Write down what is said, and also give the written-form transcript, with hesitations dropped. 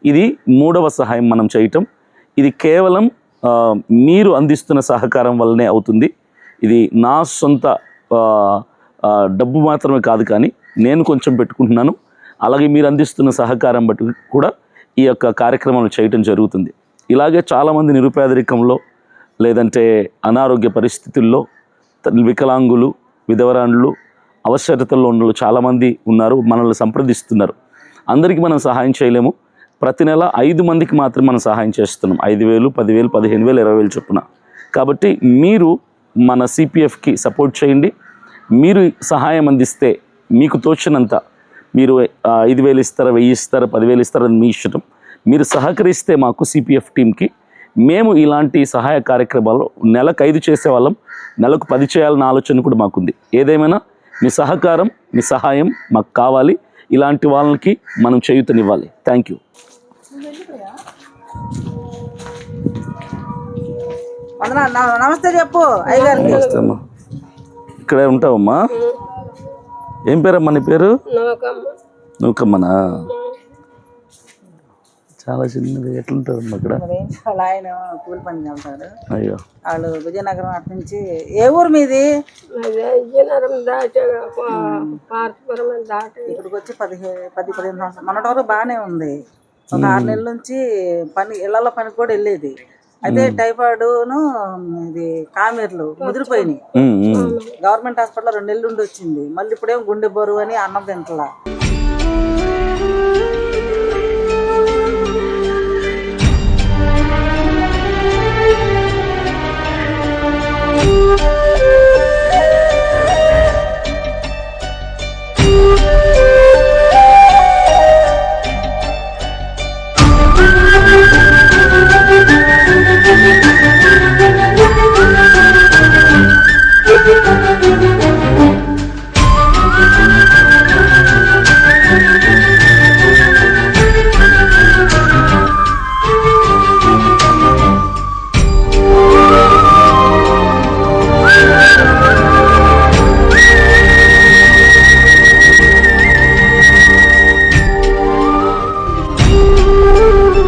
ఇది 3వ సహాయం మనం చేయటం. ఇది కేవలం మీరు అందిస్తున్న సహకారం వల్లనే అవుతుంది. ఇది నా సొంత డబ్బు మాత్రమే కాదు, కానీ నేను కొంచెం పెట్టుకుంటున్నాను. అలాగే మీరు అందిస్తున్న సహకారం బట్టి కూడా ఈ యొక్క కార్యక్రమం చేయటం జరుగుతుంది. ఇలాగే చాలామంది నిరుపేదరికంలో లేదంటే అనారోగ్య పరిస్థితుల్లో వికలాంగులు, విధవరాండ్లు, అవసరతల్లో ఉన్న చాలామంది ఉన్నారు, మనల్ని సంప్రదిస్తున్నారు. అందరికీ మనం సహాయం చేయలేము. ప్రతి నెల 5 మందికి మాత్రం మనం సహాయం చేస్తున్నాం. 5,000, 10,000, 15,000, 20,000 చొప్పున. కాబట్టి మీరు మన సిపిఎఫ్కి సపోర్ట్ చేయండి. మీరు సహాయం అందిస్తే మీకు తోచినంత, మీరు 5,000 ఇస్తారా, 1,000 ఇస్తారా, 10,000 ఇస్తారా, మీ ఇష్టం. మీరు సహకరిస్తే మాకు సిపిఎఫ్ టీంకి మేము ఇలాంటి సహాయ కార్యక్రమాలు నెలకు 5 చేసేవాళ్ళం, నెలకు 10 చేయాలన్న ఆలోచన కూడా మాకుంది. ఏదేమైనా మీ సహకారం, మీ సహాయం మాకు కావాలి. ఇలాంటి వాళ్ళకి మనం చేయూతనివ్వాలి. Thank you. నమస్తే చెప్పు అయ్యగారికి. నమస్తే అమ్మా. ఇక్కడే ఉంటావమ్మా? ఏం పేరమ్మా నీ పేరు? నూకమ్మనా? చాలా చిన్నది. ఎట్లుంటుందమ్మా ఇక్కడ? ఆయన కూలి పని వెళ్తాడు. అయ్యో, వాళ్ళు విజయనగరం అటు నుంచి. ఏ ఊరు మీది? విజయనగరం దాటి ఇక్కడికి వచ్చి 10-15 సంవత్సరాలు. మొన్నటి వరకు బాగానే ఉంది. ఒక 6 నెలల నుంచి ఇళ్లలో పని కూడా వెళ్ళేది. అయితే టైఫాయిడ్ను ఇది కామెర్లు ముదిరిపోయినాయి. గవర్నమెంట్ హాస్పిటల్లో 2 నెలలు ఉండి వచ్చింది. మళ్ళీ ఇప్పుడేం గుండె బరువు అని అన్నం తింటలా.